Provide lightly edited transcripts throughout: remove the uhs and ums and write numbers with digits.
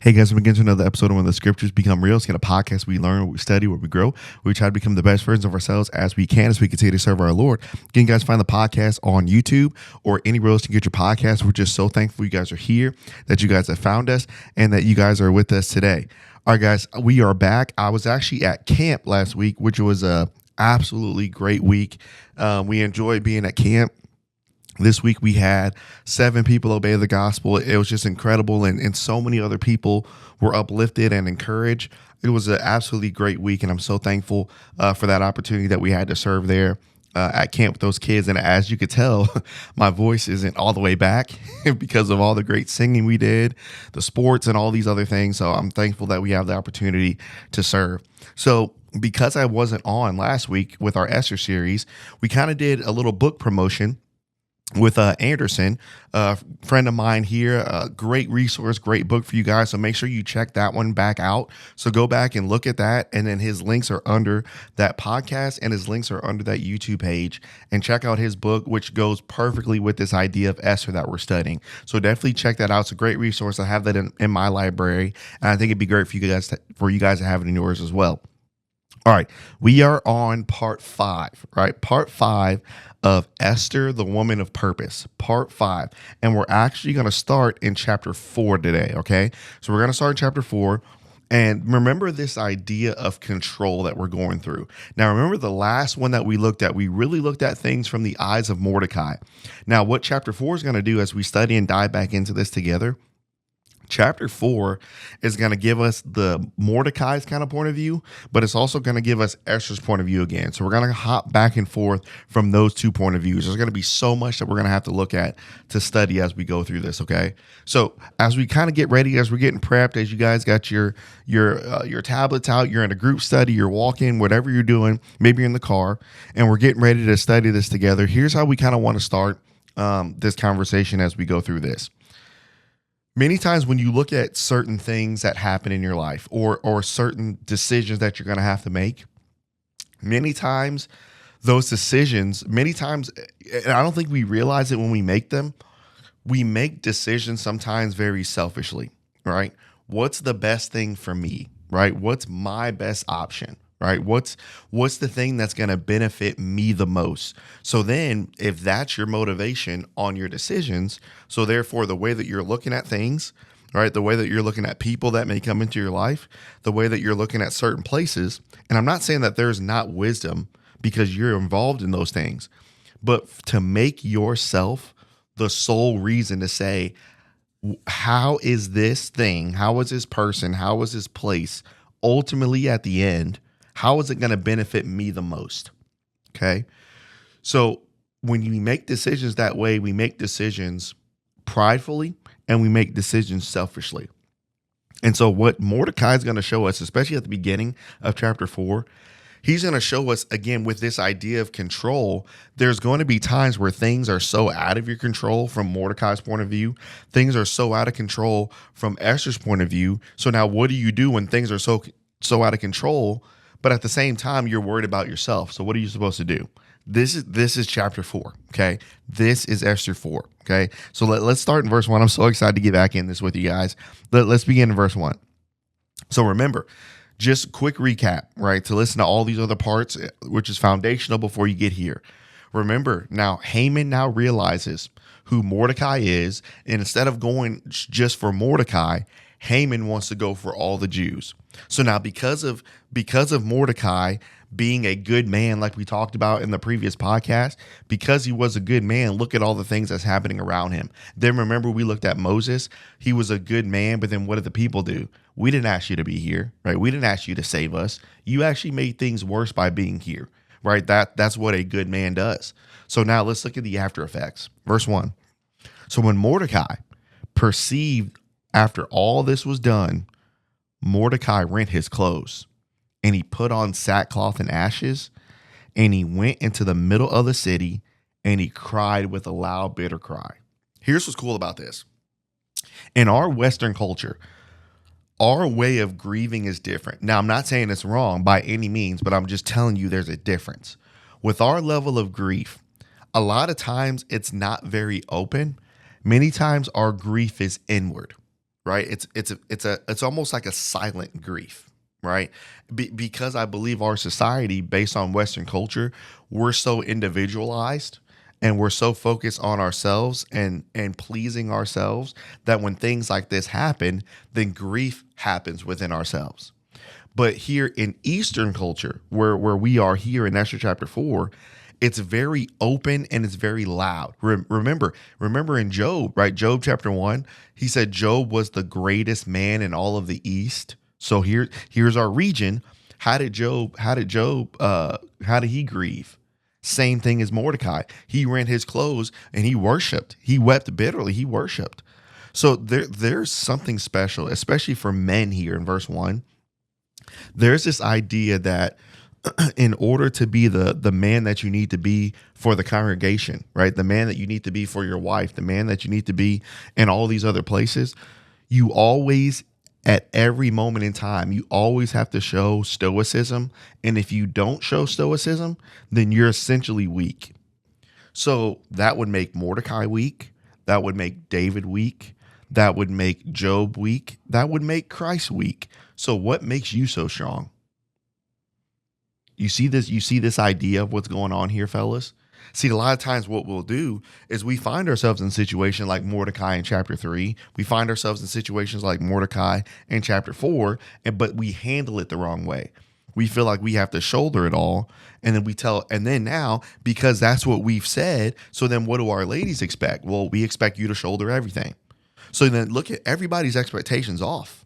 Hey guys, we begin to another episode of When the Scriptures Become Real. It's a podcast where we learn, where we study, where we grow. Where we try to become the best versions of ourselves as we can, as we continue to serve our Lord. Again, guys, find the podcast on YouTube or anywhere else to get your podcast. We're just so thankful you guys are here, that you guys have found us, and that you guys are with us today. All right, guys, we are back. I was actually at camp last week, which was a absolutely great week. We enjoyed being at camp. This week we had 7 people obey the gospel. It was just incredible, and so many other people were uplifted and encouraged. It was an absolutely great week, and I'm so thankful for that opportunity that we had to serve there at camp with those kids. And as you could tell, my voice isn't all the way back because of all the great singing we did, the sports, and all these other things. So I'm thankful that we have the opportunity to serve. So because I wasn't on last week with our Esther series, we kind of did a little book promotion with Anderson, a friend of mine here. A great resource, great book for you guys. So make sure you check that one back out. So go back and look at that. And then his links are under that podcast, and his links are under that YouTube page. And check out his book, which goes perfectly with this idea of Esther that we're studying. So definitely check that out. It's a great resource. I have that in my library, and I think it'd be great for you guys to have it in yours as well. All right, we are on part 5, right? Part 5 of Esther, the Woman of Purpose, part 5. And we're actually going to start in chapter 4 today, okay? So we're going to start in chapter 4. And remember this idea of control that we're going through. Now, remember the last one that we looked at, we really looked at things from the eyes of Mordecai. Now, what chapter 4 is going to do as we study and dive back into this together, Chapter 4 is going to give us the Mordecai's kind of point of view, but it's also going to give us Esther's point of view again. So we're going to hop back and forth from those 2 point of views. There's going to be so much that we're going to have to look at to study as we go through this, okay? So as we kind of get ready, as we're getting prepped, as you guys got your tablets out, you're in a group study, you're walking, whatever you're doing, maybe you're in the car, and we're getting ready to study this together. Here's how we kind of want to start this conversation as we go through this. Many times when you look at certain things that happen in your life or certain decisions that you're going to have to make, many times those decisions, and I don't think we realize it when we make them, we make decisions sometimes very selfishly, right? What's the best thing for me, right? What's my best option? Right? What's the thing that's going to benefit me the most? So then if that's your motivation on your decisions, so therefore the way that you're looking at things, right? The way that you're looking at people that may come into your life, the way that you're looking at certain places. And I'm not saying that there's not wisdom because you're involved in those things, but to make yourself the sole reason to say, how is this thing, how is this person, how is this place ultimately at the end, how is it going to benefit me the most? Okay. So when you make decisions that way, we make decisions pridefully and we make decisions selfishly. And so what Mordecai is going to show us, especially at the beginning of chapter 4, he's going to show us again with this idea of control. There's going to be times where things are so out of your control from Mordecai's point of view. Things are so out of control from Esther's point of view. So now what do you do when things are so out of control? But at the same time, you're worried about yourself. So what are you supposed to do? This is chapter 4, okay? This is Esther 4, okay? So let's start in verse 1. I'm so excited to get back in this with you guys. Let's begin in verse 1. So remember, just quick recap, right? To listen to all these other parts, which is foundational before you get here. Remember, now Haman now realizes who Mordecai is, and instead of going just for Mordecai, Haman wants to go for all the Jews. So now because of Mordecai being a good man, like we talked about in the previous podcast, because he was a good man, look at all the things that's happening around him. Then remember we looked at Moses. He was a good man, but then what did the people do? We didn't ask you to be here, right? We didn't ask you to save us. You actually made things worse by being here, right? That's what a good man does. So now let's look at the after effects. Verse 1. So when Mordecai perceived after all this was done, Mordecai rent his clothes, and he put on sackcloth and ashes, and he went into the middle of the city, and he cried with a loud, bitter cry. Here's what's cool about this. In our Western culture, our way of grieving is different. Now, I'm not saying it's wrong by any means, but I'm just telling you there's a difference. With our level of grief, a lot of times it's not very open. Many times our grief is inward. right? It's almost like a silent grief, right? Because I believe our society, based on Western culture, we're so individualized and we're so focused on ourselves and pleasing ourselves that when things like this happen, then grief happens within ourselves. But here in Eastern culture, where we are here in Esther chapter 4, it's very open and it's very loud. Remember in Job, right? Job chapter 1, he said Job was the greatest man in all of the East. So here's our region. How did he grieve? Same thing as Mordecai. He rent his clothes and he worshiped. He wept bitterly. He worshiped. So there's something special, especially for men here in verse 1. There's this idea that in order to be the man that you need to be for the congregation, right? The man that you need to be for your wife, the man that you need to be in all these other places, you always, at every moment in time, you always have to show stoicism. And if you don't show stoicism, then you're essentially weak. So that would make Mordecai weak. That would make David weak. That would make Job weak. That would make Christ weak. So what makes you so strong? You see this idea of what's going on here, fellas? See, a lot of times what we'll do is we find ourselves in a situation like Mordecai in chapter 3. We find ourselves in situations like Mordecai in chapter 4, but we handle it the wrong way. We feel like we have to shoulder it all. And then now, because that's what we've said, so then what do our ladies expect? Well, we expect you to shoulder everything. So then look at everybody's expectations off.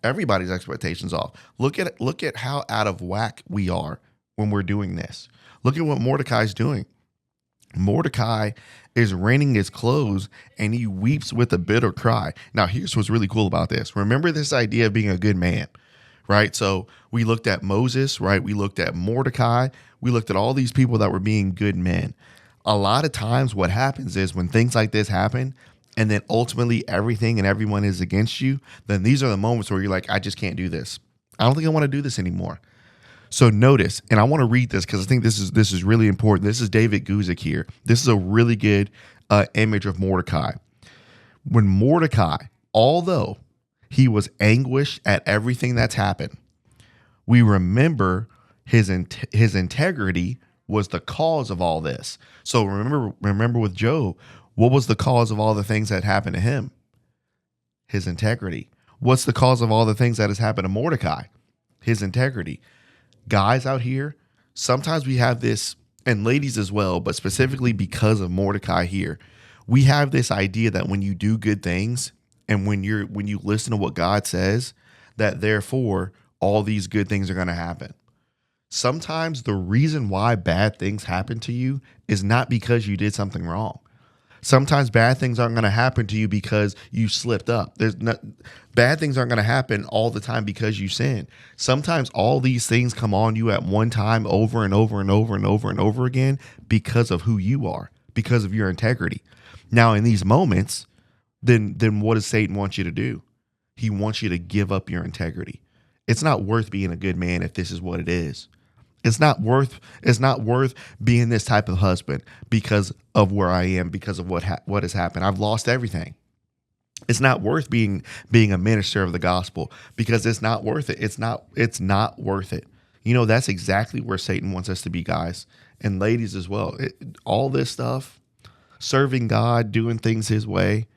Everybody's expectations off. Look at how out of whack we are when we're doing this. Look at what Mordecai's doing. Mordecai is rending his clothes and he weeps with a bitter cry. Now, here's what's really cool about this. Remember this idea of being a good man, right? So we looked at Moses, right? We looked at Mordecai. We looked at all these people that were being good men. A lot of times what happens is when things like this happen, and then ultimately everything and everyone is against you, then these are the moments where you're like, I just can't do this. I don't think I want to do this anymore. So notice, and I want to read this because I think this is really important. This is David Guzik here. This is a really good image of Mordecai. When Mordecai, although he was anguished at everything that's happened, we remember his integrity was the cause of all this. So remember with Job, what was the cause of all the things that happened to him? His integrity. What's the cause of all the things that has happened to Mordecai? His integrity. Guys out here, sometimes we have this, and ladies as well, but specifically because of Mordecai here, we have this idea that when you do good things and when you listen to what God says, that therefore all these good things are going to happen. Sometimes the reason why bad things happen to you is not because you did something wrong. Sometimes bad things aren't going to happen to you because you slipped up. Bad things aren't going to happen all the time because you sin. Sometimes all these things come on you at one time over and over and over and over and over again because of who you are, because of your integrity. Now, in these moments, then what does Satan want you to do? He wants you to give up your integrity. It's not worth being a good man if this is what it is. It's not worth being this type of husband because of where I am, because of what has happened. I've lost everything. It's not worth being a minister of the gospel because it's not worth it. It's not worth it. You know, that's exactly where Satan wants us to be, guys, and ladies as well. All this stuff, serving God, doing things his way,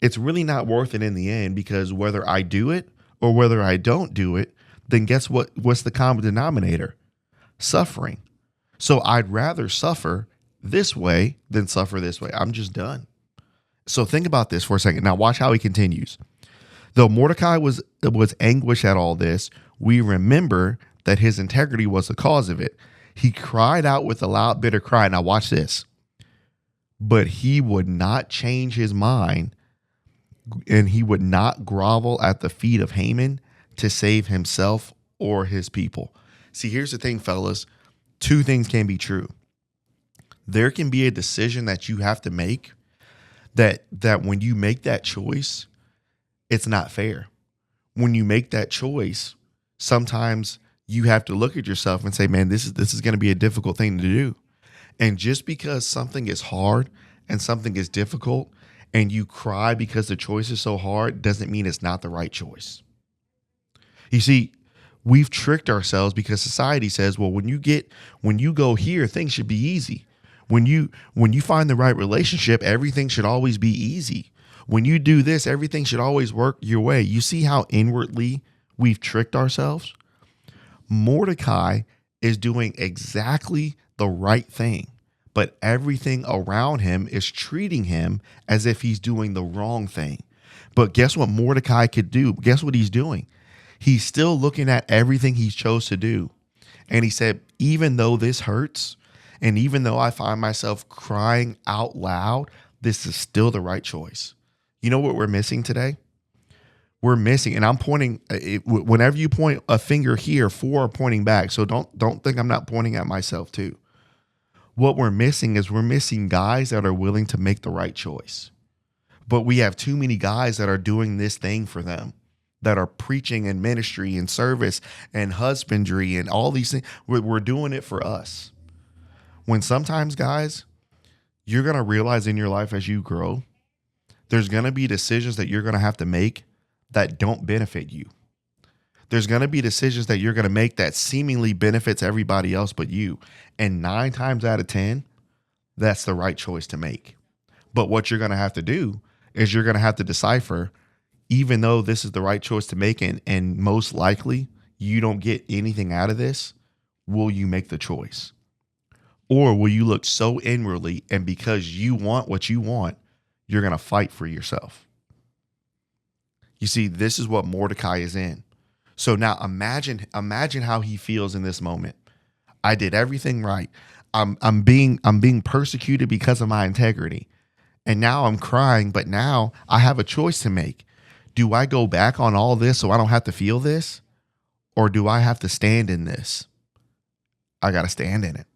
it's really not worth it in the end, because whether I do it or whether I don't do it, then guess what? What's the common denominator? Suffering. So I'd rather suffer this way than suffer this way. I'm just done. So think about this for a second. Now watch how he continues. Though Mordecai was anguished at all this, we remember that his integrity was the cause of it. He cried out with a loud, bitter cry. Now watch this. But he would not change his mind, and he would not grovel at the feet of Haman to save himself or his people. See, here's the thing, fellas. Two things can be true. There can be a decision that you have to make that when you make that choice, it's not fair. When you make that choice, sometimes you have to look at yourself and say, man, this is going to be a difficult thing to do. And just because something is hard and something is difficult, and you cry because the choice is so hard doesn't mean it's not the right choice. You see, we've tricked ourselves because society says, well, when you go here, things should be easy. When you find the right relationship, everything should always be easy. When you do this, everything should always work your way. You see how inwardly we've tricked ourselves? Mordecai is doing exactly the right thing, but everything around him is treating him as if he's doing the wrong thing. But guess what Mordecai could do? Guess what he's doing? He's still looking at everything he chose to do. And he said, even though this hurts, and even though I find myself crying out loud, this is still the right choice. You know what we're missing today? We're missing, and I'm pointing. Whenever you point a finger here, four are pointing back. So don't think I'm not pointing at myself too. What we're missing is we're missing guys that are willing to make the right choice. But we have too many guys that are doing this thing for them, that are preaching and ministry and service and husbandry and all these things. We're doing it for us. When sometimes, guys, you're going to realize in your life as you grow, there's going to be decisions that you're going to have to make that don't benefit you. There's going to be decisions that you're going to make that seemingly benefits everybody else but you. And 9 times out of 10, that's the right choice to make. But what you're going to have to do is you're going to have to decipher, even though this is the right choice to make, and most likely you don't get anything out of this, will you make the choice? Or will you look so inwardly, and because you want what you want, you're going to fight for yourself? You see, this is what Mordecai is in. So now imagine how he feels in this moment. I did everything right. I'm being persecuted because of my integrity. And now I'm crying, but now I have a choice to make. Do I go back on all this so I don't have to feel this? Or do I have to stand in this? I got to stand in it.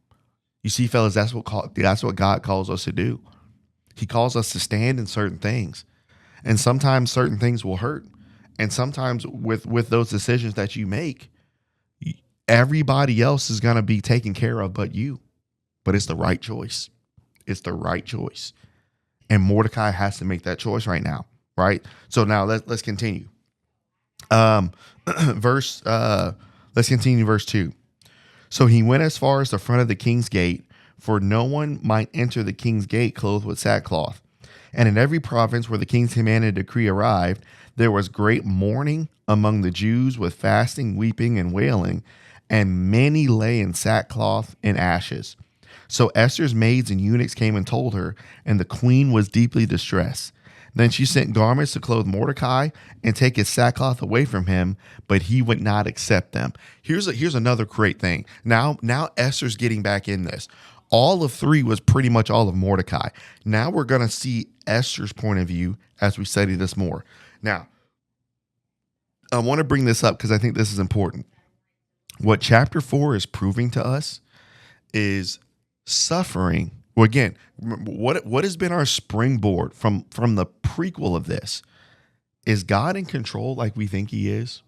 You see, fellas, that's what God calls us to do. He calls us to stand in certain things. And sometimes certain things will hurt. And sometimes with those decisions that you make, everybody else is going to be taken care of but you. But it's the right choice. It's the right choice. And Mordecai has to make that choice right now, right? So now let's continue. Let's continue verse 2. So he went as far as the front of the king's gate, for no one might enter the king's gate clothed with sackcloth. And in every province where the king's command and decree arrived, there was great mourning among the Jews, with fasting, weeping, and wailing, and many lay in sackcloth and ashes. So Esther's maids and eunuchs came and told her, and the queen was deeply distressed. Then she sent garments to clothe Mordecai and take his sackcloth away from him, but he would not accept them. Here's another great thing. Now Esther's getting back in this. All of 3 was pretty much all of Mordecai. Now we're going to see Esther's point of view as we study this more. Now, I want to bring this up because I think this is important. What chapter 4 is proving to us is suffering. Well, again, what has been our springboard from the prequel of this? Is God in control like we think he is?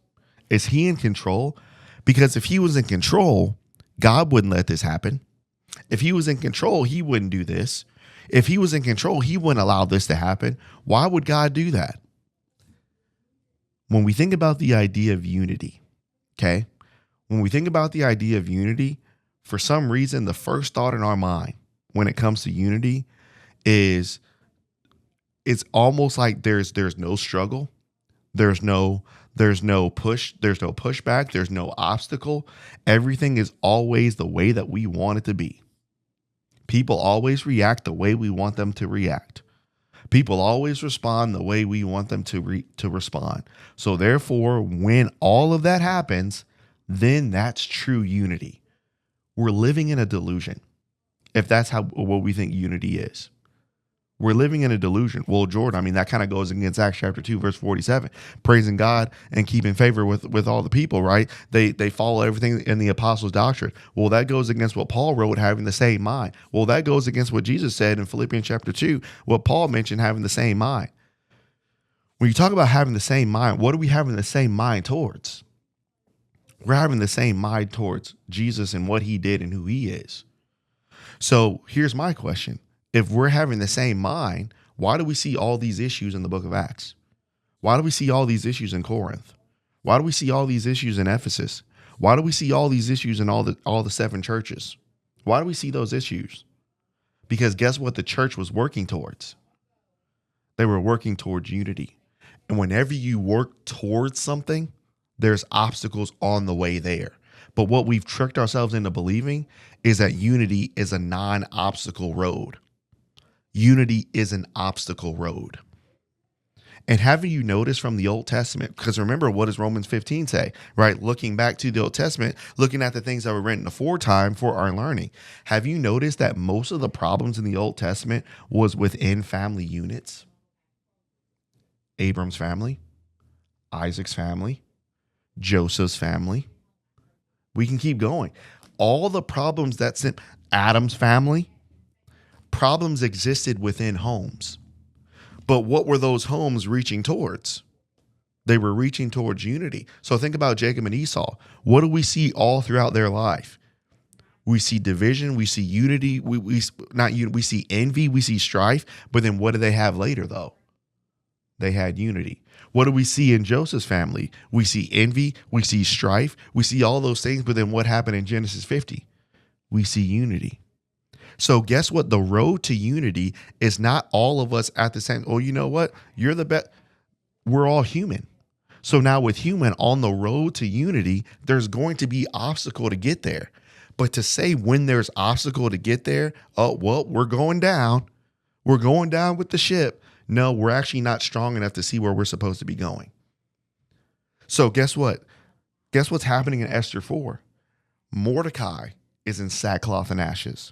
Is he in control? Because if he was in control, God wouldn't let this happen. If he was in control, he wouldn't do this. If he was in control, he wouldn't allow this to happen. Why would God do that? When we think about the idea of unity, okay? When we think about the idea of unity, for some reason, the first thought in our mind when it comes to unity is it's almost like there's no struggle. There's no pushback. There's no obstacle. Everything is always the way that we want it to be. People always react the way we want them to react. People always respond the way we want them to respond. So therefore, when all of that happens, then that's true unity. We're living in a delusion. If that's what we think unity is. We're living in a delusion. Well, Jordan, that kind of goes against Acts chapter 2, verse 47, praising God and keeping favor with all the people, right? They follow everything in the apostles' doctrine. Well, that goes against what Paul wrote, having the same mind. Well, that goes against what Jesus said in Philippians chapter 2, what Paul mentioned, having the same mind. When you talk about having the same mind, what are we having the same mind towards? We're having the same mind towards Jesus and what he did and who he is. So here's my question. If we're having the same mind, Why do we see all these issues in the book of Acts? Why do we see all these issues in Corinth? Why do we see all these issues in Ephesus? Why do we see all these issues in all the 7 churches? Why do we see those issues? Because guess what the church was working towards? They were working towards unity. And whenever you work towards something, there's obstacles on the way there. But what we've tricked ourselves into believing is that unity is a non-obstacle road. Unity is an obstacle road. And haven't you noticed from the Old Testament, because remember, what does Romans 15 say, right? Looking back to the Old Testament, looking at the things that were written aforetime for our learning. Have you noticed that most of the problems in the Old Testament was within family units? Abram's family, Isaac's family, Joseph's family. We can keep going. All the problems that's in Adam's family, problems existed within homes. But what were those homes reaching towards? They were reaching towards unity. So think about Jacob and Esau. What do we see all throughout their life? We see division, we see unity, we see envy, we see strife. But then what do they have later, though? They had unity. What do we see in Joseph's family? We see envy, we see strife, we see all those things. But then what happened in Genesis 50? We see unity. So guess what? The road to unity is not all of us at the same. Oh, you know what? You're the best. We're all human. So now with human on the road to unity, there's going to be obstacle to get there. But to say when there's obstacle to get there, oh, well, we're going down. We're going down with the ship. No, we're actually not strong enough to see where we're supposed to be going. So guess what? Guess what's happening in Esther 4? Mordecai is in sackcloth and ashes.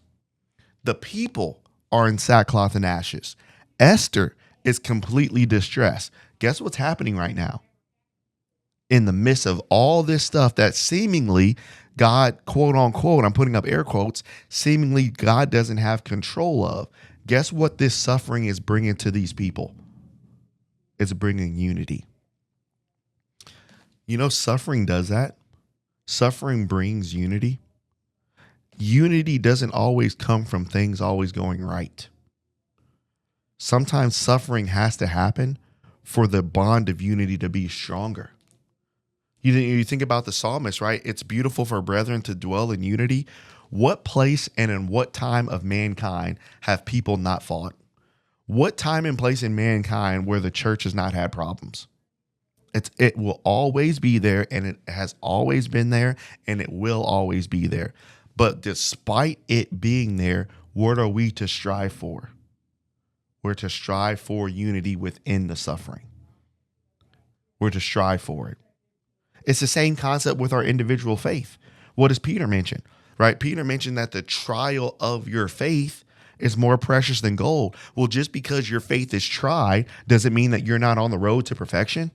The people are in sackcloth and ashes. Esther is completely distressed. Guess what's happening right now? In the midst of all this stuff that seemingly God, quote unquote, I'm putting up air quotes, seemingly God doesn't have control of. Guess what this suffering is bringing to these people? It's bringing unity. You know, suffering does that. Suffering brings unity. Unity doesn't always come from things always going right. Sometimes suffering has to happen for the bond of unity to be stronger. You think about the psalmist, right? It's beautiful for brethren to dwell in unity. What place and in what time of mankind have people not fought? What time and place in mankind where the church has not had problems? It will always be there, and it has always been there, and it will always be there. But despite it being there, what are we to strive for? We're to strive for unity within the suffering. We're to strive for it. It's the same concept with our individual faith. What does Peter mention? Right? Peter mentioned that the trial of your faith is more precious than gold. Well, just because your faith is tried, does it mean that you're not on the road to perfection?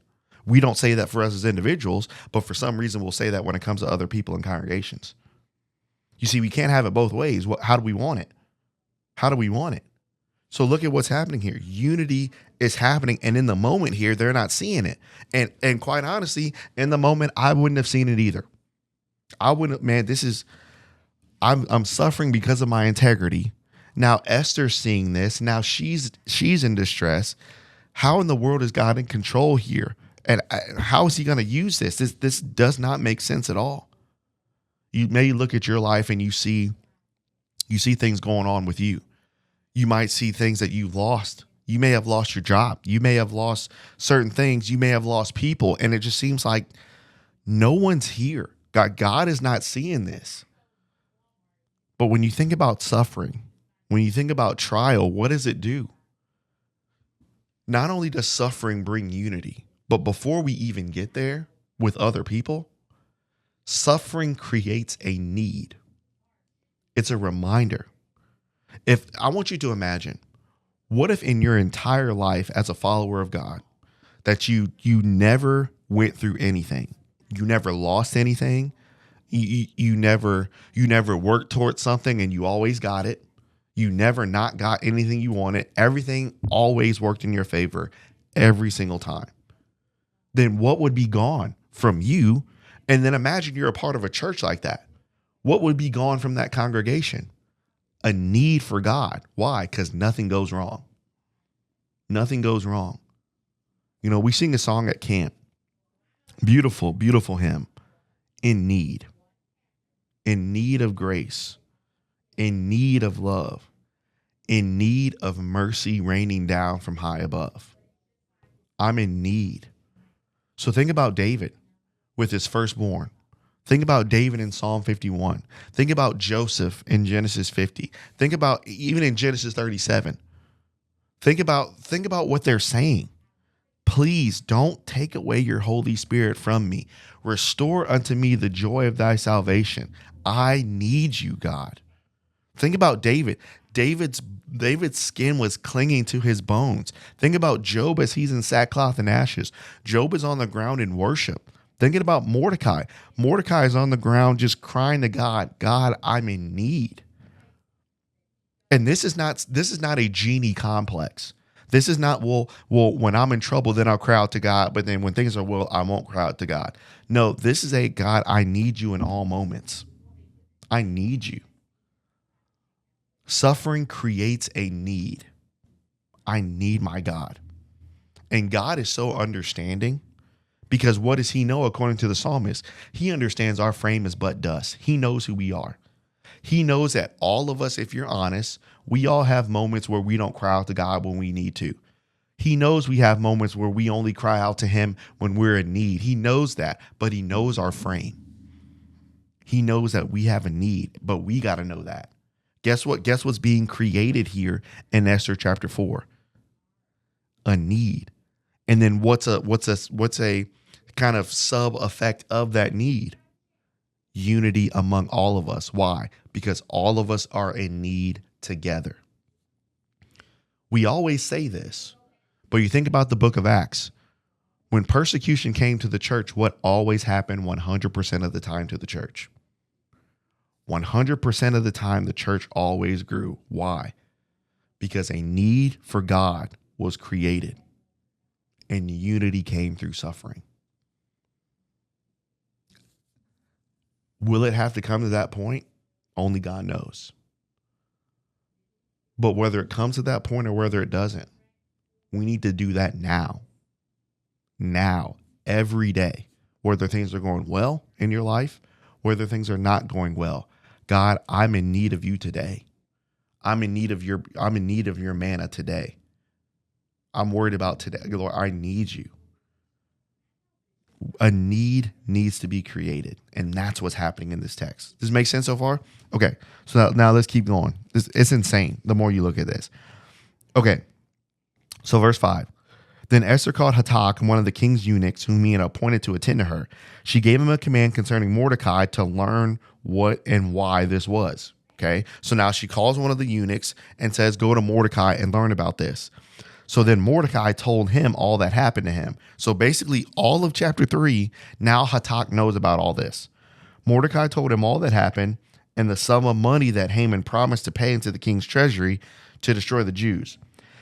We don't say that for us as individuals, but for some reason we'll say that when it comes to other people in congregations. You see, we can't have it both ways. How do we want it? How do we want it? So look at what's happening here. Unity is happening, and in the moment here, they're not seeing it. And quite honestly, in the moment, I wouldn't have seen it either. I wouldn't, man, I'm suffering because of my integrity. Now Esther's seeing this. Now she's in distress. How in the world is God in control here? And how is he going to use this? This does not make sense at all. You may look at your life and you see things going on with you. You might see things that you've lost. You may have lost your job. You may have lost certain things. You may have lost people. And it just seems like no one's here. God is not seeing this. But when you think about suffering, when you think about trial, what does it do? Not only does suffering bring unity, but before we even get there with other people, suffering creates a need. It's a reminder. If I want you to imagine, what if in your entire life as a follower of God, that you never went through anything, you never lost anything, you never worked towards something and you always got it, you never not got anything you wanted, everything always worked in your favor every single time? Then what would be gone from you? And then imagine you're a part of a church like that. What would be gone from that congregation? A need for God. Why? Because nothing goes wrong. Nothing goes wrong. You know, we sing a song at camp. Beautiful, beautiful hymn. In need of grace, in need of love, in need of mercy raining down from high above. I'm in need. So think about David with his firstborn. Think about David in Psalm 51. Think about Joseph in Genesis 50. Think about even in Genesis 37. Think about what they're saying. Please don't take away your Holy Spirit from me. Restore unto me the joy of thy salvation. I need you, God. Think about David. David's skin was clinging to his bones. Think about Job as he's in sackcloth and ashes. Job is on the ground in worship. Thinking about Mordecai. Mordecai is on the ground just crying to God, God, I'm in need. And this is not a genie complex. This is not, well, when I'm in trouble, then I'll cry out to God. But then when things are well, I won't cry out to God. No, this is a God, I need you in all moments. I need you. Suffering creates a need. I need my God. And God is so understanding because what does he know according to the psalmist? He understands our frame is but dust. He knows who we are. He knows that all of us, if you're honest, we all have moments where we don't cry out to God when we need to. He knows we have moments where we only cry out to him when we're in need. He knows that, but he knows our frame. He knows that we have a need, but we got to know that. Guess what? Guess what's being created here in Esther chapter 4? A need. And then what's a kind of sub effect of that need? Unity among all of us. Why? Because all of us are in need together. We always say this, but you think about the book of Acts. When persecution came to the church, what always happened 100% of the time to the church? 100% of the time, the church always grew. Why? Because a need for God was created and unity came through suffering. Will it have to come to that point? Only God knows. But whether it comes to that point or whether it doesn't, we need to do that now. Now, every day, whether things are going well in your life, whether things are not going well. God, I'm in need of you today. I'm in need of your manna today. I'm worried about today. Lord, I need you. A need needs to be created. And that's what's happening in this text. Does this make sense so far? Okay. So now let's keep going. It's insane the more you look at this. Okay. So verse 5. Then Esther called Hatak, one of the king's eunuchs, whom he had appointed to attend to her. She gave him a command concerning Mordecai to learn what and why this was. Okay. So now she calls one of the eunuchs and says, go to Mordecai and learn about this. So then Mordecai told him all that happened to him. So basically all of chapter 3, now Hatak knows about all this. Mordecai told him all that happened and the sum of money that Haman promised to pay into the king's treasury to destroy the Jews.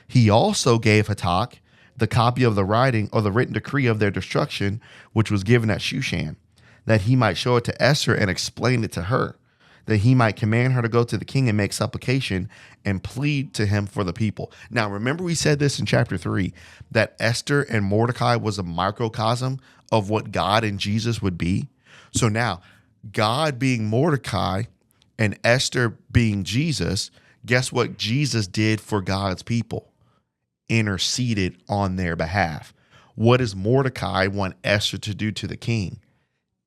He also gave Hatak the copy of the writing or the written decree of their destruction, which was given at Shushan, that he might show it to Esther and explain it to her, that he might command her to go to the king and make supplication and plead to him for the people. Now, remember we said this in chapter 3, that Esther and Mordecai was a microcosm of what God and Jesus would be. So now, God being Mordecai and Esther being Jesus, guess what Jesus did for God's people? Interceded on their behalf. What does Mordecai want Esther to do to the king?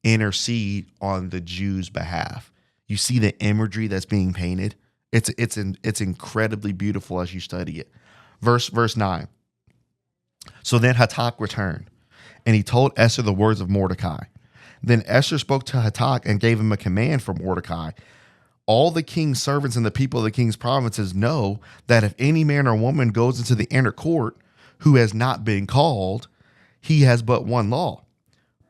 Intercede on the Jews' behalf. You see the imagery that's being painted. It's incredibly beautiful as you study it. Verse 9. So then Hatak returned, and he told Esther the words of Mordecai. Then Esther spoke to Hatak and gave him a command for Mordecai. All the king's servants and the people of the king's provinces know that if any man or woman goes into the inner court who has not been called, he has but one law: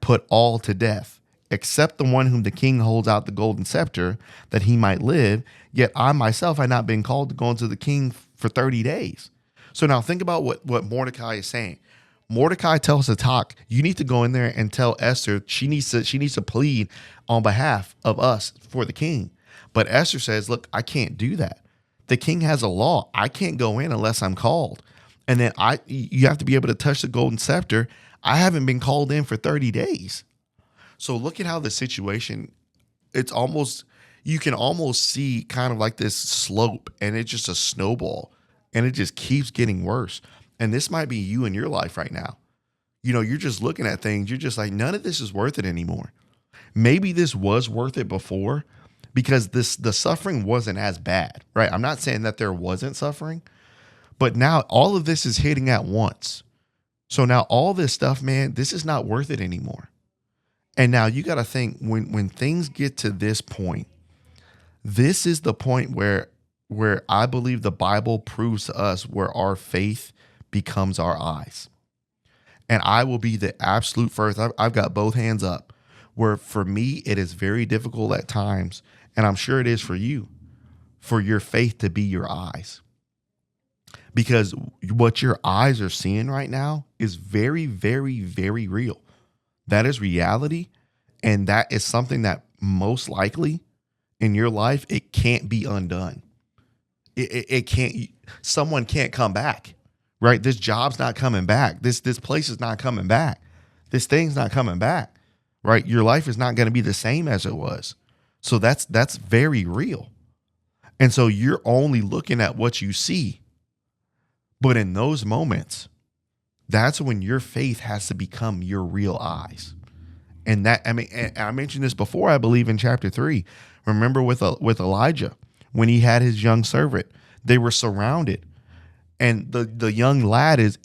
put all to death, except the one whom the king holds out the golden scepter, that he might live. Yet I myself had not been called to go into the king for 30 days. So now think about what Mordecai is saying. Mordecai tells Hatak, you need to go in there and tell Esther she needs to plead on behalf of us for the king. But Esther says, look, I can't do that. The king has a law. I can't go in unless I'm called. And then you have to be able to touch the golden scepter. I haven't been called in for 30 days. So look at how the situation, you can almost see kind of like this slope, and it's just a snowball, and it just keeps getting worse. And this might be you in your life right now. You're just looking at things. You're just like, none of this is worth it anymore. Maybe this was worth it before because the suffering wasn't as bad, right? I'm not saying that there wasn't suffering, but now all of this is hitting at once. So now all this stuff, man, this is not worth it anymore. And now you got to think when things get to this point, this is the point where I believe the Bible proves to us where our faith becomes our eyes. And I will be the absolute first. I've got both hands up, where for me, it is very difficult at times. And I'm sure it is for you, for your faith to be your eyes. Because what your eyes are seeing right now is very, very, very real. That is reality. And that is something that most likely in your life, it can't be undone. It can't, someone can't come back, right? This job's not coming back. This place is not coming back. This thing's not coming back, right? Your life is not going to be the same as it was. So that's very real. And so you're only looking at what you see. But in those moments, that's when your faith has to become your real eyes. And I mentioned this before, I believe in chapter 3. Remember with Elijah, when he had his young servant, they were surrounded, and the young lad is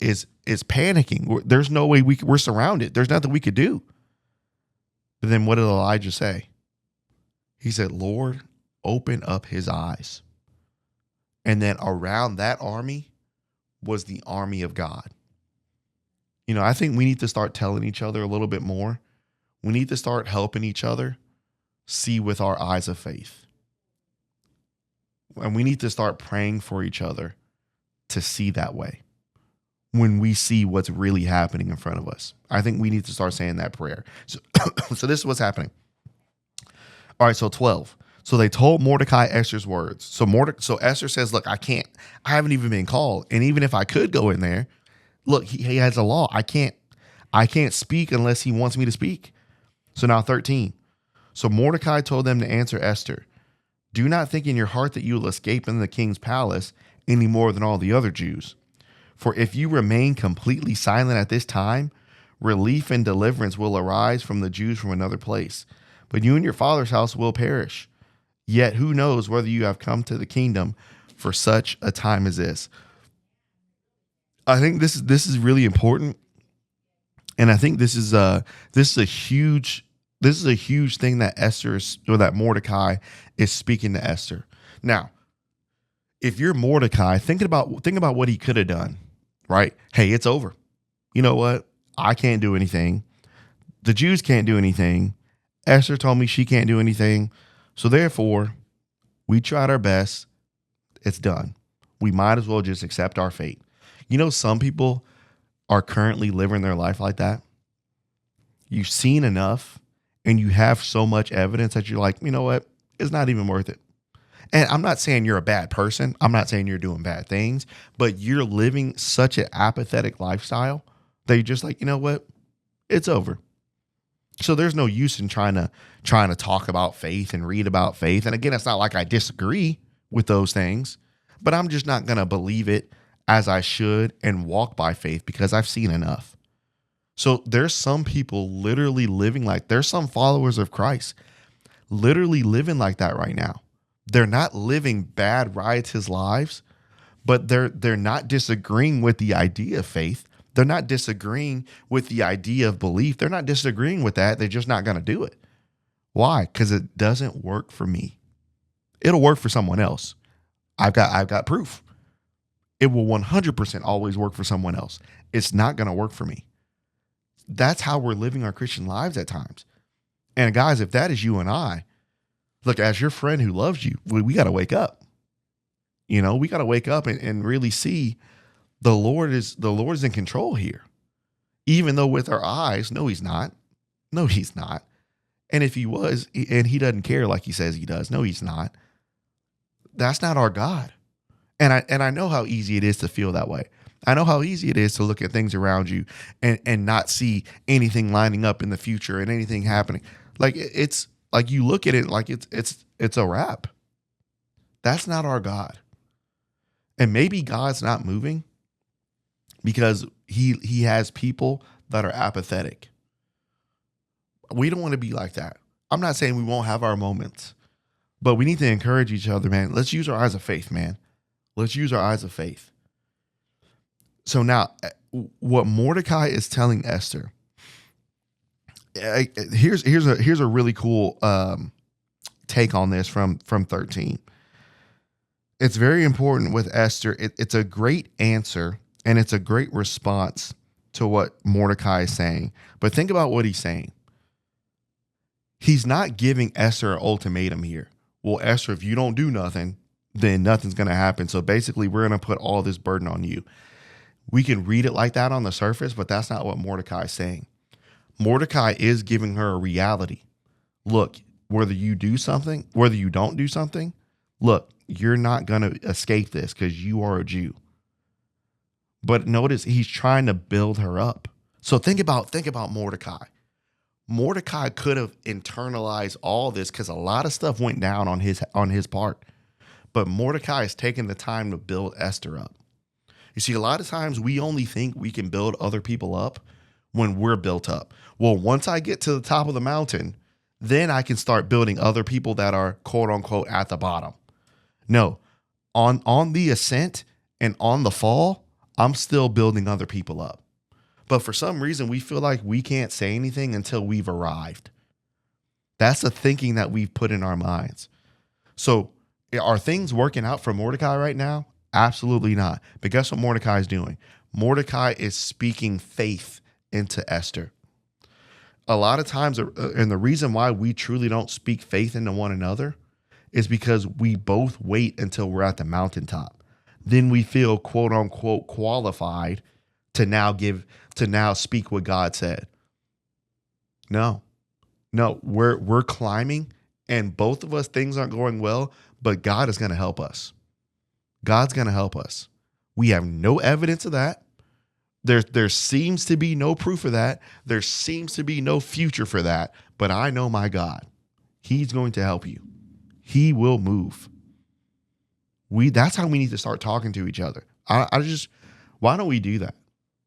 panicking. There's no way we're surrounded. There's nothing we could do. But then what did Elijah say? He said, Lord, open up his eyes. And then around that army was the army of God. I think we need to start telling each other a little bit more. We need to start helping each other see with our eyes of faith. And we need to start praying for each other to see that way when we see what's really happening in front of us. I think we need to start saying that prayer. So, so this is what's happening. All right, so 12. So they told Mordecai Esther's words. So Esther says, look, I haven't even been called. And even if I could go in there, look, he has a law. I can't speak unless he wants me to speak. So now 13. So Mordecai told them to answer Esther, do not think in your heart that you will escape in the king's palace any more than all the other Jews. For if you remain completely silent at this time, relief and deliverance will arise from the Jews from another place. But you and your father's house will perish. Yet who knows whether you have come to the kingdom for such a time as this. I think this is really important. And I think this is a huge thing that Mordecai is speaking to Esther. Now, if you're Mordecai, think about what he could have done, right? Hey, it's over. You know what? I can't do anything. The Jews can't do anything. Esther told me she can't do anything. So therefore, we tried our best. It's done. We might as well just accept our fate. Some people are currently living their life like that. You've seen enough and you have so much evidence that you're like, you know what? It's not even worth it. And I'm not saying you're a bad person. I'm not saying you're doing bad things, but you're living such an apathetic lifestyle that you're just like, you know what? It's over. So there's no use in trying to talk about faith and read about faith. And again, it's not like I disagree with those things, but I'm just not going to believe it as I should and walk by faith because I've seen enough. So there's some people literally living there's some followers of Christ literally living like that right now. They're not living bad, riotous lives, but they're not disagreeing with the idea of faith. They're not disagreeing with the idea of belief. They're not disagreeing with that. They're just not going to do it. Why? Because it doesn't work for me. It'll work for someone else. I've got proof. It will 100% always work for someone else. It's not going to work for me. That's how we're living our Christian lives at times. And guys, if that is you and I, look, as your friend who loves you, we got to wake up. We got to wake up and really see the Lord is in control here. Even though with our eyes, no, he's not. No, he's not. And if he was, and he doesn't care like he says he does, no, he's not. That's not our God. And I know how easy it is to feel that way. I know how easy it is to look at things around you and not see anything lining up in the future and anything happening. Like it's like you look at it like it's a wrap. That's not our God. And maybe God's not moving because he has people that are apathetic. We don't want to be like that. I'm not saying we won't have our moments, but we need to encourage each other, man. Let's use our eyes of faith, man. Let's use our eyes of faith. So now, what Mordecai is telling Esther, here's a really cool take on this from 13. It's very important with Esther. It's a great answer and it's a great response to what Mordecai is saying. But think about what he's saying. He's not giving Esther an ultimatum here. Well, Esther, if you don't do nothing, then nothing's going to happen. So basically, we're going to put all this burden on you. We can read it like that on the surface, but that's not what Mordecai is saying. Mordecai is giving her a reality. Look, whether you do something, whether you don't do something, look, you're not going to escape this because you are a Jew. But notice he's trying to build her up. So think about Mordecai. Mordecai could have internalized all this because a lot of stuff went down on his part. But Mordecai is taking the time to build Esther up. You see, a lot of times we only think we can build other people up when we're built up. Well, once I get to the top of the mountain, then I can start building other people that are quote unquote at the bottom. No, on the ascent and on the fall, I'm still building other people up. But for some reason, we feel like we can't say anything until we've arrived. That's the thinking that we've put in our minds. So are things working out for Mordecai right now? Absolutely not. But guess what Mordecai is doing? Mordecai is speaking faith into Esther. A lot of times, and the reason why we truly don't speak faith into one another is because we both wait until we're at the mountaintop. Then we feel quote unquote qualified to now speak what God said. No, we're climbing and both of us, things aren't going well, but God is going to help us. God's going to help us. We have no evidence of that. There seems to be no proof of that. There seems to be no future for that. But I know my God. He's going to help you. He will move. That's how we need to start talking to each other. Why don't we do that?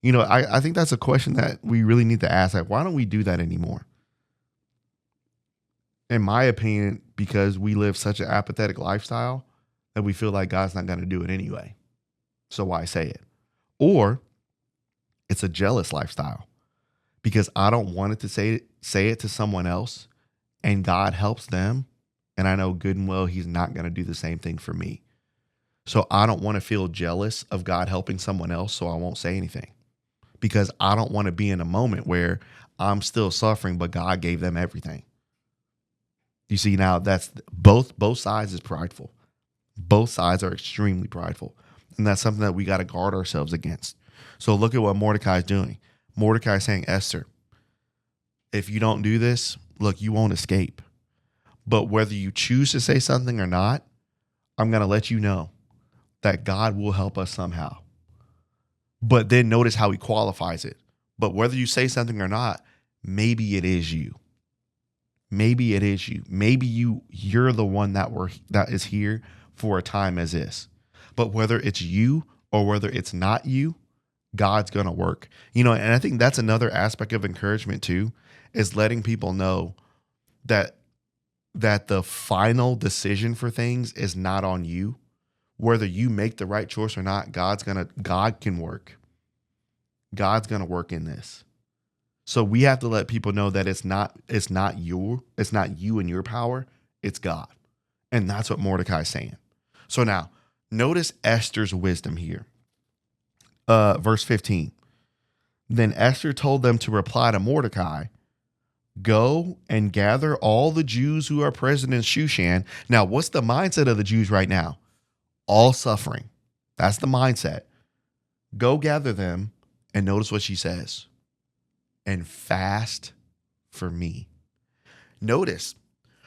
You know, I think that's a question that we really need to ask. Like, why don't we do that anymore? In my opinion, because we live such an apathetic lifestyle that we feel like God's not going to do it anyway. So why say it? Or it's a jealous lifestyle because I don't want it to say it to someone else and God helps them. And I know good and well, he's not going to do the same thing for me. So I don't want to feel jealous of God helping someone else. So I won't say anything because I don't want to be in a moment where I'm still suffering, but God gave them everything. You see, now that's both sides is prideful. Both sides are extremely prideful. And that's something that we got to guard ourselves against. So look at what Mordecai is doing. Mordecai is saying, Esther, if you don't do this, look, you won't escape. But whether you choose to say something or not, I'm going to let you know that God will help us somehow. But then notice how he qualifies it. But whether you say something or not, maybe it is you. Maybe it is you. Maybe you're the one that is here for a time as this. But whether it's you or whether it's not you, God's going to work. You know, and I think that's another aspect of encouragement too, is letting people know that the final decision for things is not on you. Whether you make the right choice or not, God can work. God's going to work in this. So we have to let people know that it's not you and your power, it's God. And that's what Mordecai is saying. So now, notice Esther's wisdom here. Verse 15. Then Esther told them to reply to Mordecai, go and gather all the Jews who are present in Shushan. Now, what's the mindset of the Jews right now? All suffering. That's the mindset. Go gather them, and notice what she says. And fast for me. Notice,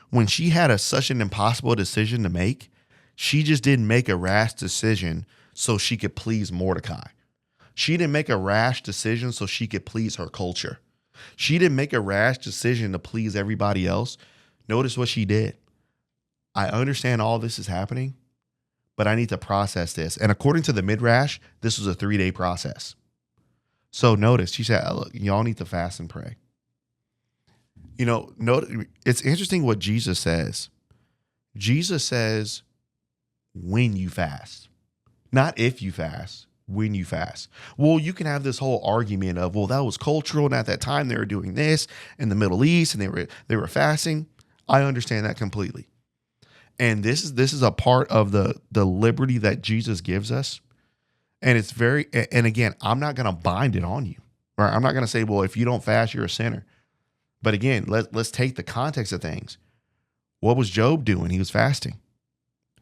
when she had such an impossible decision to make, she just didn't make a rash decision so she could please Mordecai. She didn't make a rash decision so she could please her culture. She didn't make a rash decision to please everybody else. Notice what she did. I understand all this is happening, but I need to process this. And according to the Midrash, this was a 3-day process. So notice, she said, look, y'all need to fast and pray. It's interesting what Jesus says. Jesus says, when you fast, not if you fast, when you fast. Well, you can have this whole argument of, well, that was cultural. And at that time they were doing this in the Middle East and they were fasting. I understand that completely. And this is a part of the liberty that Jesus gives us. And it's and again, I'm not going to bind it on you, right? I'm not going to say, well, if you don't fast, you're a sinner. But again, let's take the context of things. What was Job doing? He was fasting.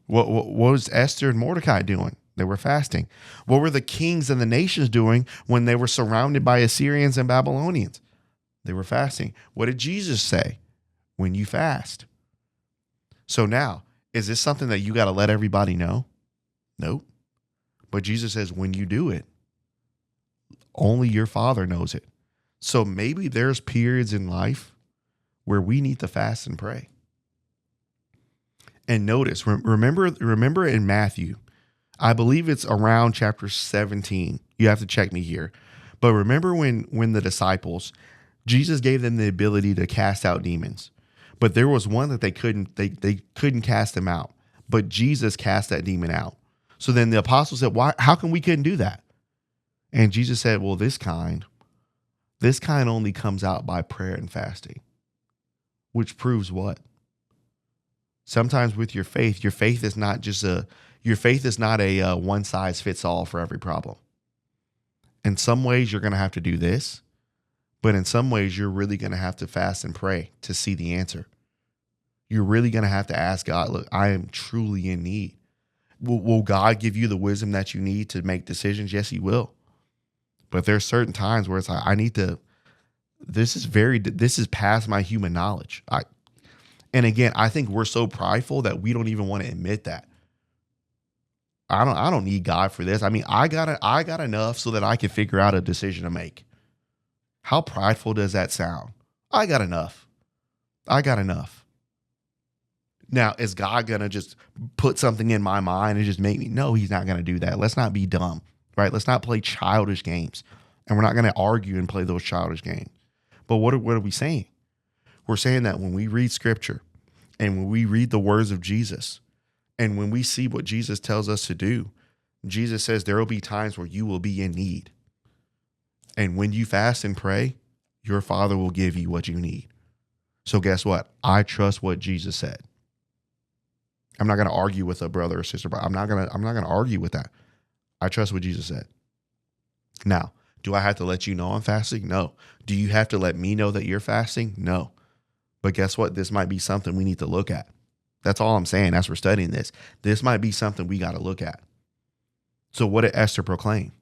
What was Esther and Mordecai doing? They were fasting. What were the kings and the nations doing when they were surrounded by Assyrians and Babylonians? They were fasting. What did Jesus say? When you fast. So now, is this something that you got to let everybody know? Nope. But Jesus says, when you do it, only your Father knows it. So maybe there's periods in life where we need to fast and pray. And notice, remember in Matthew, I believe it's around chapter 17. You have to check me here. But remember when the disciples, Jesus gave them the ability to cast out demons. But there was one that they couldn't cast them out. But Jesus cast that demon out. So then the apostles said, how come we couldn't do that? And Jesus said, well, this kind only comes out by prayer and fasting. Which proves what? Sometimes with your faith is not a one size fits all for every problem. In some ways, you're going to have to do this, but in some ways, you're really going to have to fast and pray to see the answer. You're really going to have to ask God, look, I am truly in need. Will God give you the wisdom that you need to make decisions? Yes, he will. But there's certain times where it's like, this is past my human knowledge. And again, I think we're so prideful that we don't even want to admit that. I don't need God for this. I mean, I got enough so that I can figure out a decision to make. How prideful does that sound? I got enough. Now, is God going to just put something in my mind and just make me? No, he's not going to do that. Let's not be dumb, right? Let's not play childish games. And we're not going to argue and play those childish games. But what are we saying? We're saying that when we read scripture and when we read the words of Jesus and when we see what Jesus tells us to do, Jesus says there will be times where you will be in need. And when you fast and pray, your Father will give you what you need. So guess what? I trust what Jesus said. I'm not going to argue with a brother or sister, but I'm not going to argue with that. I trust what Jesus said. Now, do I have to let you know I'm fasting? No. Do you have to let me know that you're fasting? No. But guess what? This might be something we need to look at. That's all I'm saying as we're studying this. This might be something we got to look at. So what did Esther proclaim?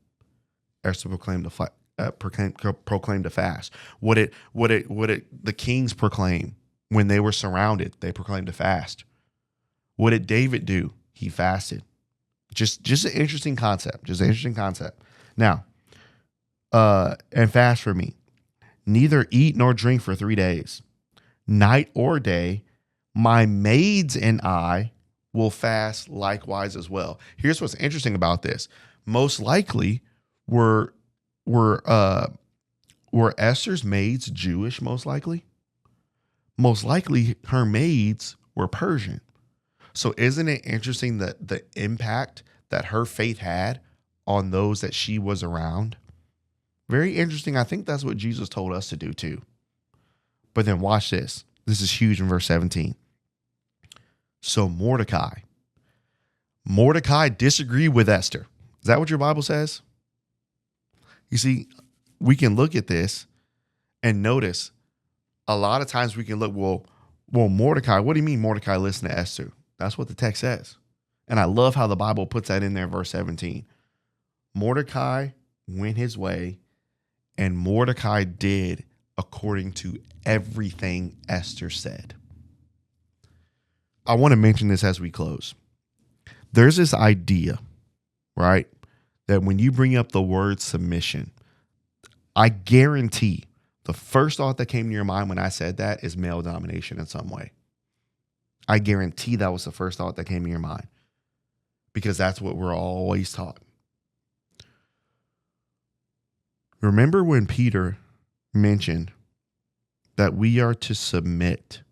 Esther proclaimed to fast. What did the kings proclaim when they were surrounded? They proclaimed to fast. What did David do? He fasted. Just an interesting concept. Now, and fast for me. Neither eat nor drink for 3 days. Night or day, my maids and I will fast likewise as well. Here's what's interesting about this. Most likely were Esther's maids Jewish, most likely? Most likely her maids were Persian. So isn't it interesting that the impact that her faith had on those that she was around? Very interesting. I think that's what Jesus told us to do too. But then watch this. This is huge in verse 17. So Mordecai disagreed with Esther. Is that what your Bible says? You see, we can look at this and notice a lot of times we can look, well, Mordecai, what do you mean Mordecai listened to Esther? That's what the text says. And I love how the Bible puts that in there in verse 17. Mordecai went his way, and Mordecai did according to everything Esther said. I want to mention this as we close. There's this idea, right, that when you bring up the word submission, I guarantee the first thought that came to your mind when I said that is male domination in some way. I guarantee that was the first thought that came to your mind, because that's what we're always taught. Remember when Peter mentioned that we are to submit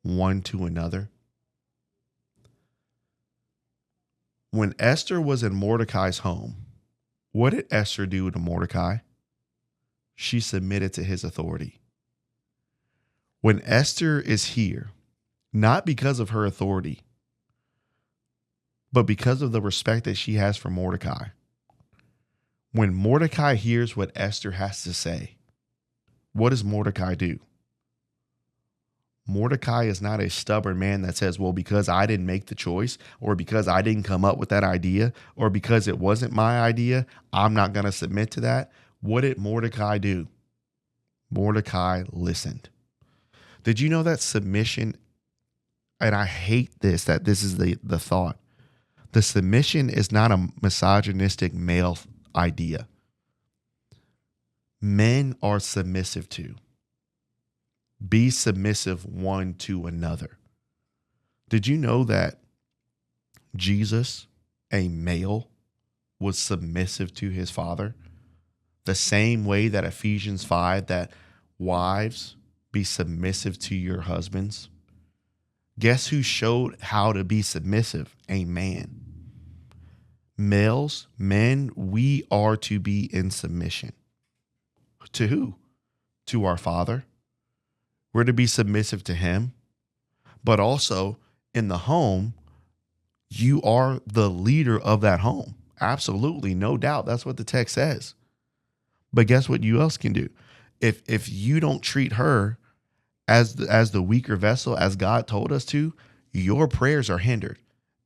one to another? When Esther was in Mordecai's home, what did Esther do to Mordecai? She submitted to his authority. When Esther is here, not because of her authority, but because of the respect that she has for Mordecai, when Mordecai hears what Esther has to say, what does Mordecai do? Mordecai is not a stubborn man that says, well, because I didn't make the choice, or because I didn't come up with that idea, or because it wasn't my idea, I'm not going to submit to that. What did Mordecai do? Mordecai listened. Did you know that submission, and I hate this, that this is the thought, the submission is not a misogynistic male idea. Men are submissive too. Be submissive one to another. Did you know that Jesus, a male, was submissive to his father? The same way that Ephesians 5, that wives, be submissive to your husbands. Guess who showed how to be submissive? A man. Males, men, we are to be in submission. To who? To our Father. We're to be submissive to him. But also in the home, you are the leader of that home. Absolutely, no doubt. That's what the text says. But guess what you else can do? If you don't treat her as the weaker vessel, as God told us to, your prayers are hindered.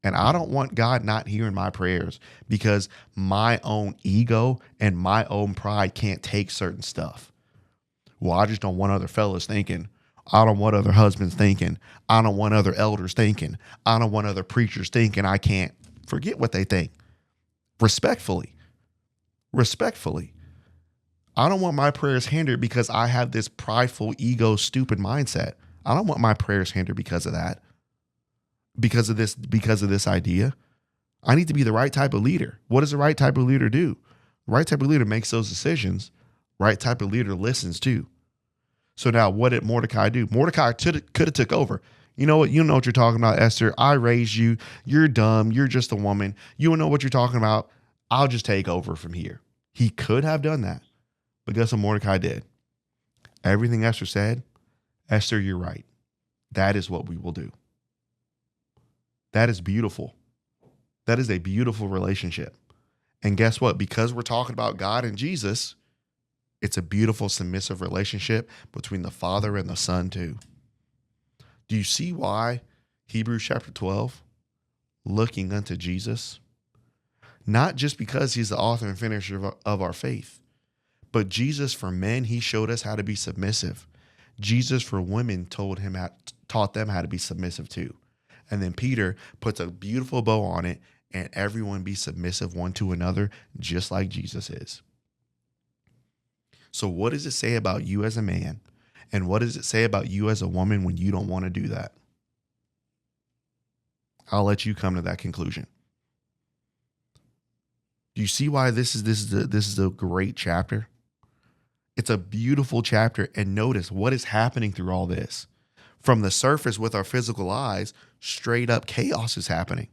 And I don't want God not hearing my prayers because my own ego and my own pride can't take certain stuff. Well, I just don't want other fellas thinking. I don't want other husbands thinking. I don't want other elders thinking. I don't want other preachers thinking I can't. Forget what they think. Respectfully. I don't want my prayers hindered because I have this prideful, ego, stupid mindset. I don't want my prayers hindered because of that. Because of this idea. I need to be the right type of leader. What does the right type of leader do? The right type of leader makes those decisions. Right type of leader listens too. So now what did Mordecai do? Mordecai could have took over. You know what? You know what you're talking about, Esther. I raised you. You're dumb. You're just a woman. You don't know what you're talking about. I'll just take over from here. He could have done that. But guess what Mordecai did? Everything Esther said, Esther, you're right. That is what we will do. That is beautiful. That is a beautiful relationship. And guess what? Because we're talking about God and Jesus, it's a beautiful submissive relationship between the Father and the Son too. Do you see why Hebrews chapter 12, looking unto Jesus? Not just because he's the author and finisher of our faith, but Jesus for men, he showed us how to be submissive. Jesus for women taught them how to be submissive too. And then Peter puts a beautiful bow on it, and everyone be submissive one to another, just like Jesus is. So what does it say about you as a man? And what does it say about you as a woman when you don't want to do that? I'll let you come to that conclusion. Do you see why this is a great chapter? It's a beautiful chapter. And notice what is happening through all this. From the surface with our physical eyes, straight up chaos is happening.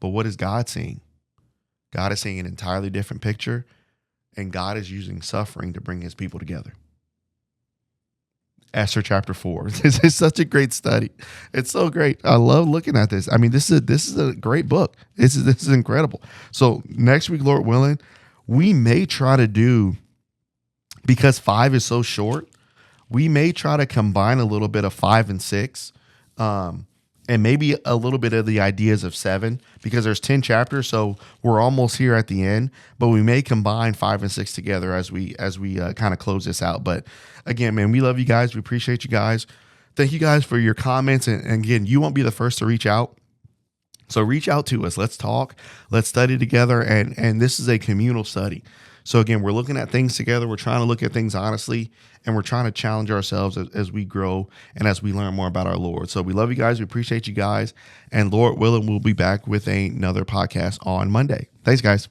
But what is God seeing? God is seeing an entirely different picture, and God is using suffering to bring his people together. Esther chapter 4. This is such a great study. It's so great. I love looking at this. I mean, this is a great book. This is incredible. So next week, Lord willing, we may try to do, because 5 is so short, we may try to combine a little bit of 5 and 6, and maybe a little bit of the ideas of 7, because there's 10 chapters, so we're almost here at the end. But we may combine 5 and 6 together as we kind of close this out. But again, man, we love you guys. We appreciate you guys. Thank you guys for your comments. And again, you won't be the first to reach out. So reach out to us. Let's talk. Let's study together. And this is a communal study. So again, we're looking at things together. We're trying to look at things honestly, and we're trying to challenge ourselves as we grow and as we learn more about our Lord. So we love you guys. We appreciate you guys. And Lord willing, we'll be back with another podcast on Monday. Thanks, guys.